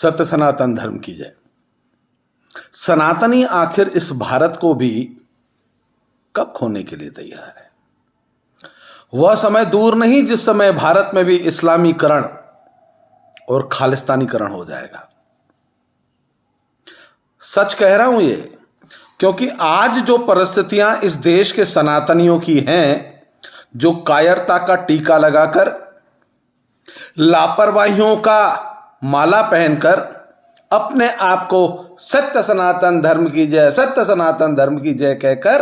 सत्य सनातन धर्म की जय। सनातनी आखिर इस भारत को भी कब खोने के लिए तैयार है? वह समय दूर नहीं जिस समय भारत में भी इस्लामीकरण और खालिस्तानीकरण हो जाएगा। सच कह रहा हूं ये, क्योंकि आज जो परिस्थितियां इस देश के सनातनियों की हैं, जो कायरता का टीका लगाकर, लापरवाहियों का माला पहनकर अपने आप को सत्य सनातन धर्म की जय, सत्य सनातन धर्म की जय कहकर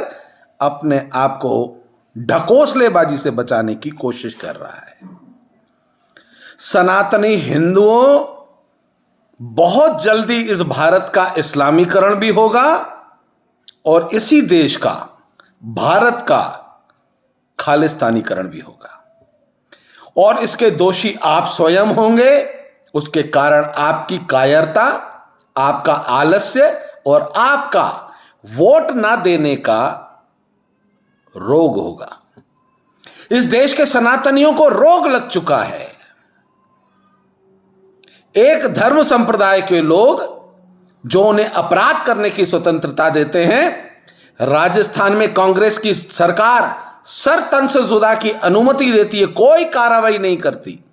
अपने आप को ढकोसलेबाजी से बचाने की कोशिश कर रहा है। सनातनी हिंदुओं, बहुत जल्दी इस भारत का इस्लामीकरण भी होगा और इसी देश का, भारत का खालिस्तानीकरण भी होगा और इसके दोषी आप स्वयं होंगे। उसके कारण आपकी कायरता, आपका आलस्य और आपका वोट ना देने का रोग होगा। इस देश के सनातनियों को रोग लग चुका है। एक धर्म संप्रदाय के लोग जो उन्हें अपराध करने की स्वतंत्रता देते हैं, राजस्थान में कांग्रेस की सरकार सर तन से जुदा की अनुमति देती है, कोई कार्रवाई नहीं करती।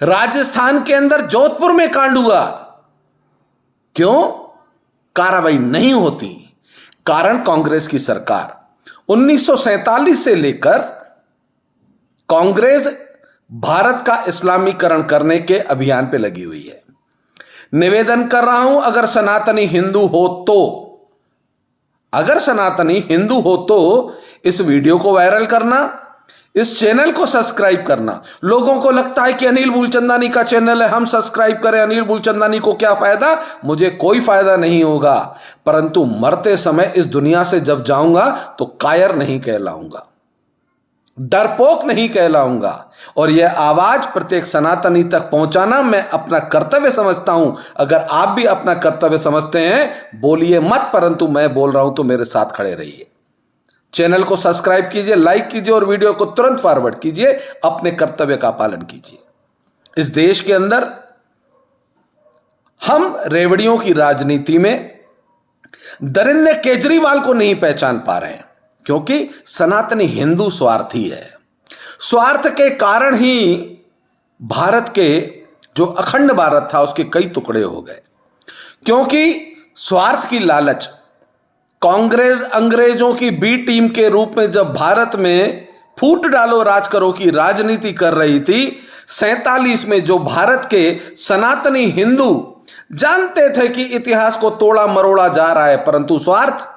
राजस्थान के अंदर जोधपुर में कांड हुआ, क्यों कार्रवाई नहीं होती? कारण कांग्रेस की सरकार 1947 से लेकर कांग्रेस भारत का इस्लामीकरण करने के अभियान पे लगी हुई है। निवेदन कर रहा हूं, अगर सनातनी हिंदू हो तो इस वीडियो को वायरल करना, इस चैनल को सब्सक्राइब करना। लोगों को लगता है कि अनिल मूलचंदानी का चैनल है, हम सब्सक्राइब करें, अनिल मूलचंदानी को क्या फायदा? मुझे कोई फायदा नहीं होगा, परंतु मरते समय इस दुनिया से जब जाऊंगा तो कायर नहीं कहलाऊंगा, डरपोक नहीं कहलाऊंगा। और यह आवाज प्रत्येक सनातनी तक पहुंचाना मैं अपना कर्तव्य समझता हूं। अगर आप भी अपना कर्तव्य समझते हैं, बोलिए मत, परंतु मैं बोल रहा हूं तो मेरे साथ खड़े रहिए। चैनल को सब्सक्राइब कीजिए, लाइक कीजिए और वीडियो को तुरंत फॉरवर्ड कीजिए। अपने कर्तव्य का पालन कीजिए। इस देश के अंदर हम रेवड़ियों की राजनीति में दरिंदे केजरीवाल को नहीं पहचान पा रहे हैं, क्योंकि सनातनी हिंदू स्वार्थी है। स्वार्थ के कारण ही भारत के, जो अखंड भारत था, उसके कई टुकड़े हो गए। क्योंकि स्वार्थ की लालच, कांग्रेस अंग्रेजों की बी टीम के रूप में जब भारत में फूट डालो राज करो की राजनीति कर रही थी, 47 में जो भारत के सनातनी हिंदू जानते थे कि इतिहास को तोड़ा मरोड़ा जा रहा है, परंतु स्वार्थ,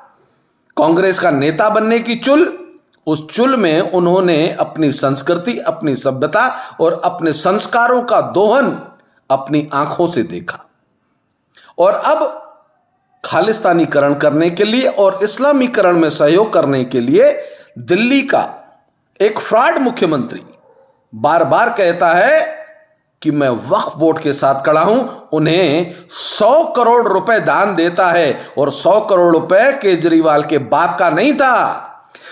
कांग्रेस का नेता बनने की चुल, उस चुल में उन्होंने अपनी संस्कृति, अपनी सभ्यता और अपने संस्कारों का दोहन अपनी आंखों से देखा। और अब खालिस्तानीकरण करने के लिए और इस्लामीकरण में सहयोग करने के लिए दिल्ली का एक फ्रॉड मुख्यमंत्री बार बार कहता है कि मैं वक्फ बोर्ड के साथ खड़ा हूं, उन्हें 100 करोड़ रुपए दान देता है। और 100 करोड़ रुपए केजरीवाल के बाप का नहीं था,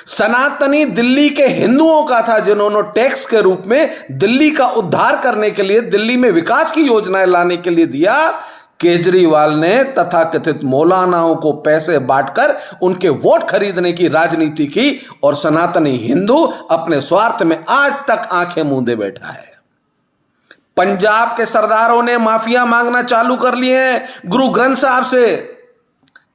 सनातनी दिल्ली के हिंदुओं का था, जिन्होंने टैक्स के रूप में दिल्ली का उद्धार करने के लिए, दिल्ली में विकास की योजनाएं लाने के लिए दिया। केजरीवाल ने तथाकथित मौलानाओं को पैसे बांटकर उनके वोट खरीदने की राजनीति की और सनातनी हिंदू अपने स्वार्थ में आज तक आंखें मूंदे बैठा है। पंजाब के सरदारों ने माफिया मांगना चालू कर लिए हैं गुरु ग्रंथ साहब से।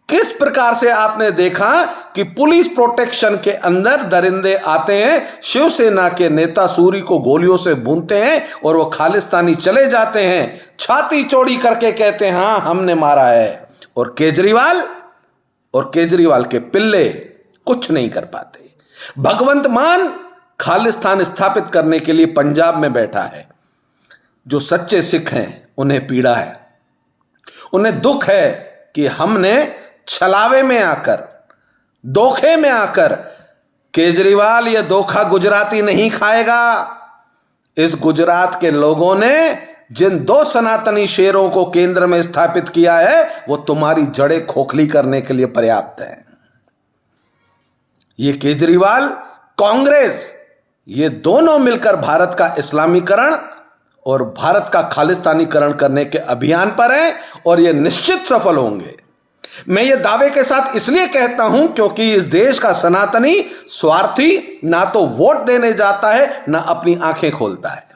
किस प्रकार से आपने देखा कि पुलिस प्रोटेक्शन के अंदर दरिंदे आते हैं, शिवसेना के नेता सूरी को गोलियों से भूनते हैं और वो खालिस्तानी चले जाते हैं, छाती चौड़ी करके कहते हैं हाँ हमने मारा है। और केजरीवाल के पिल्ले कुछ नहीं कर पाते। भगवंत मान खालिस्तान स्थापित करने के लिए पंजाब में बैठा है। जो सच्चे सिख हैं उन्हें पीड़ा है, उन्हें दुख है कि हमने छलावे में आकर, धोखे में आकर, केजरीवाल यह धोखा गुजराती नहीं खाएगा। इस गुजरात के लोगों ने जिन 2 सनातनी शेरों को केंद्र में स्थापित किया है, वो तुम्हारी जड़ें खोखली करने के लिए पर्याप्त है। ये केजरीवाल, कांग्रेस, ये दोनों मिलकर भारत का इस्लामीकरण और भारत का खालिस्तानीकरण करने के अभियान पर हैं और ये निश्चित सफल होंगे। मैं ये दावे के साथ इसलिए कहता हूं क्योंकि इस देश का सनातनी स्वार्थी ना तो वोट देने जाता है ना अपनी आंखें खोलता है।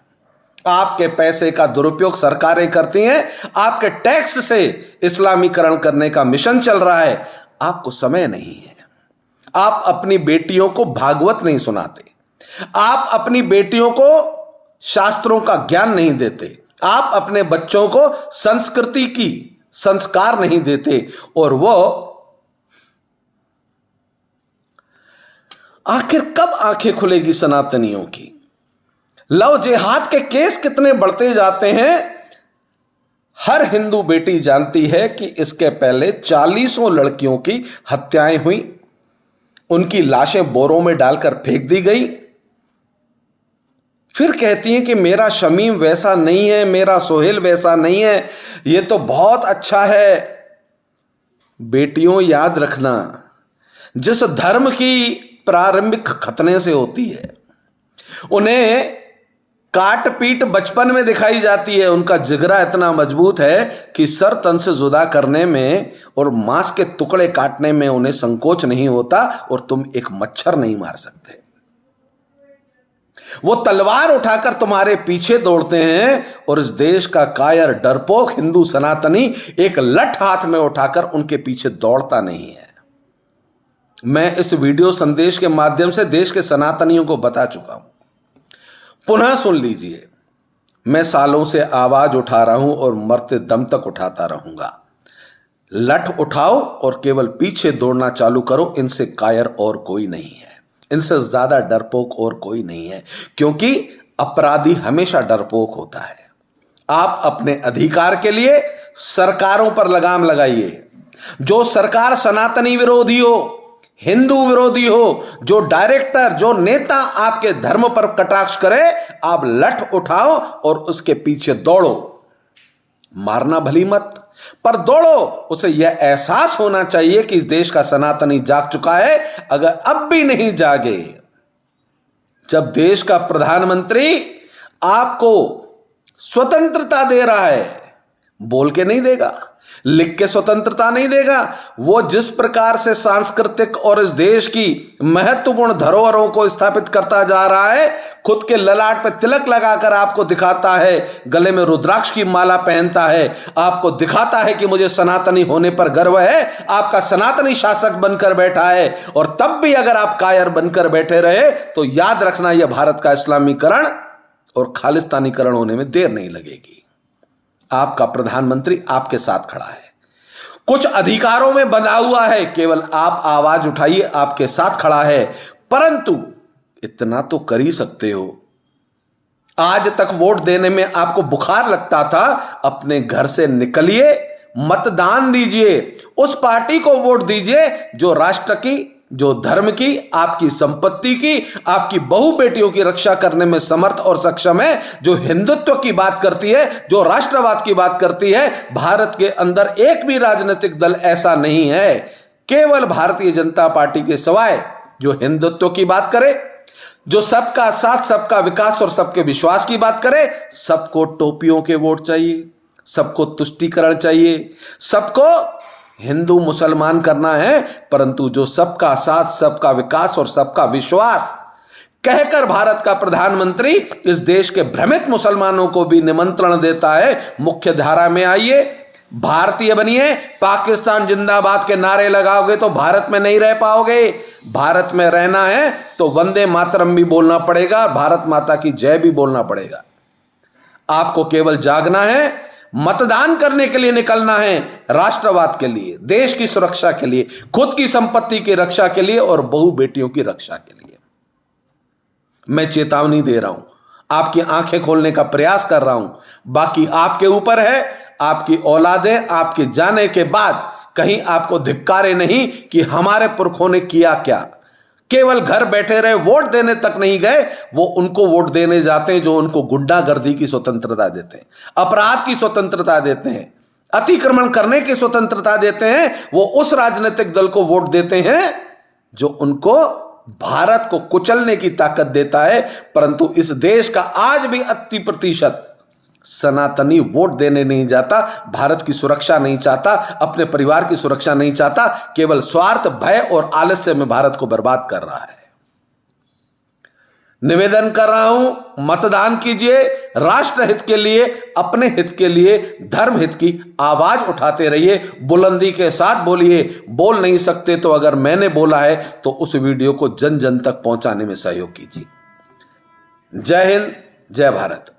आपके पैसे का दुरुपयोग सरकारें करती हैं, आपके टैक्स से इस्लामीकरण करने का मिशन चल रहा है, आपको समय नहीं है। आप अपनी बेटियों को भागवत नहीं सुनाते, आप अपनी बेटियों को शास्त्रों का ज्ञान नहीं देते, आप अपने बच्चों को संस्कृति की संस्कार नहीं देते, और वो आखिर कब आंखें खुलेगी सनातनियों की? लव जिहाद के केस कितने बढ़ते जाते हैं। हर हिंदू बेटी जानती है कि इसके पहले 40 लड़कियों की हत्याएं हुई, उनकी लाशें बोरों में डालकर फेंक दी गई। फिर कहती हैं कि मेरा शमीम वैसा नहीं है, मेरा सोहेल वैसा नहीं है, ये तो बहुत अच्छा है। बेटियों, याद रखना, जिस धर्म की प्रारंभिक खतने से होती है, उन्हें काट पीट बचपन में दिखाई जाती है। उनका जिगरा इतना मजबूत है कि सर तन से जुदा करने में और मांस के टुकड़े काटने में उन्हें संकोच नहीं होता, और तुम एक मच्छर नहीं मार सकते। वो तलवार उठाकर तुम्हारे पीछे दौड़ते हैं, और इस देश का कायर डरपोक हिंदू सनातनी एक लठ हाथ में उठाकर उनके पीछे दौड़ता नहीं है। मैं इस वीडियो संदेश के माध्यम से देश के सनातनियों को बता चुका हूं, पुनः सुन लीजिए। मैं सालों से आवाज उठा रहा हूं और मरते दम तक उठाता रहूंगा। लठ उठाओ और केवल पीछे दौड़ना चालू करो। इनसे कायर और कोई नहीं है, इनसे ज्यादा डरपोक और कोई नहीं है, क्योंकि अपराधी हमेशा डरपोक होता है। आप अपने अधिकार के लिए सरकारों पर लगाम लगाइए। जो सरकार सनातनी विरोधी हो, हिंदू विरोधी हो, जो डायरेक्टर, जो नेता आपके धर्म पर कटाक्ष करे, आप लठ उठाओ और उसके पीछे दौड़ो। मारना भली मत, पर दौड़ो। उसे यह एहसास होना चाहिए कि इस देश का सनातनी जाग चुका है। अगर अब भी नहीं जागे, जब देश का प्रधानमंत्री आपको स्वतंत्रता दे रहा है, बोल के नहीं देगा, लिख के स्वतंत्रता नहीं देगा, वो जिस प्रकार से सांस्कृतिक और इस देश की महत्वपूर्ण धरोहरों को स्थापित करता जा रहा है, खुद के ललाट पे तिलक लगाकर आपको दिखाता है, गले में रुद्राक्ष की माला पहनता है, आपको दिखाता है कि मुझे सनातनी होने पर गर्व है, आपका सनातनी शासक बनकर बैठा है। और तब भी अगर आप कायर बनकर बैठे रहे तो याद रखना, यह भारत का इस्लामीकरण और खालिस्तानीकरण होने में देर नहीं लगेगी। आपका प्रधानमंत्री आपके साथ खड़ा है, कुछ अधिकारों में बंधा हुआ है, केवल आप आवाज उठाइए, आपके साथ खड़ा है। परंतु इतना तो कर ही सकते हो, आज तक वोट देने में आपको बुखार लगता था, अपने घर से निकलिए, मतदान दीजिए, उस पार्टी को वोट दीजिए जो राष्ट्र की, जो धर्म की, आपकी संपत्ति की, आपकी बहु बेटियों की रक्षा करने में समर्थ और सक्षम है, जो हिंदुत्व की बात करती है, जो राष्ट्रवाद की बात करती है। भारत के अंदर एक भी राजनीतिक दल ऐसा नहीं है, केवल भारतीय जनता पार्टी के सिवाय, जो हिंदुत्व की बात करे, जो सबका साथ, सबका विकास और सबके विश्वास की बात करे। सबको टोपियों के वोट चाहिए, सबको तुष्टीकरण चाहिए, सबको हिंदू मुसलमान करना है, परंतु जो सबका साथ, सबका विकास और सबका विश्वास कहकर भारत का प्रधानमंत्री इस देश के भ्रमित मुसलमानों को भी निमंत्रण देता है, मुख्य धारा में आइए, भारतीय बनिए। पाकिस्तान जिंदाबाद के नारे लगाओगे तो भारत में नहीं रह पाओगे। भारत में रहना है तो वंदे मातरम भी बोलना पड़ेगा, भारत माता की जय भी बोलना पड़ेगा। आपको केवल जागना है, मतदान करने के लिए निकलना है, राष्ट्रवाद के लिए, देश की सुरक्षा के लिए, खुद की संपत्ति की रक्षा के लिए और बहु बेटियों की रक्षा के लिए। मैं चेतावनी दे रहा हूं, आपकी आंखें खोलने का प्रयास कर रहा हूं, बाकी आपके ऊपर है। आपकी औलादें आपके जाने के बाद कहीं आपको धिक्कारे नहीं कि हमारे पुरखों ने किया क्या। केवल घर बैठे रहे, वोट देने तक नहीं गए, वो उनको वोट देने जाते हैं जो उनको गुंडागर्दी की स्वतंत्रता देते हैं, अपराध की स्वतंत्रता देते हैं, अतिक्रमण करने की स्वतंत्रता देते हैं। वो उस राजनीतिक दल को वोट देते हैं जो उनको भारत को कुचलने की ताकत देता है। परंतु इस देश का आज भी 80% सनातनी वोट देने नहीं जाता, भारत की सुरक्षा नहीं चाहता, अपने परिवार की सुरक्षा नहीं चाहता, केवल स्वार्थ, भय और आलस्य में भारत को बर्बाद कर रहा है। निवेदन कर रहा हूं, मतदान कीजिए, राष्ट्र हित के लिए, अपने हित के लिए, धर्म हित की आवाज उठाते रहिए, बुलंदी के साथ बोलिए। बोल नहीं सकते तो अगर मैंने बोला है तो उस वीडियो को जन जन तक पहुंचाने में सहयोग कीजिए। जय हिंद, जय भारत।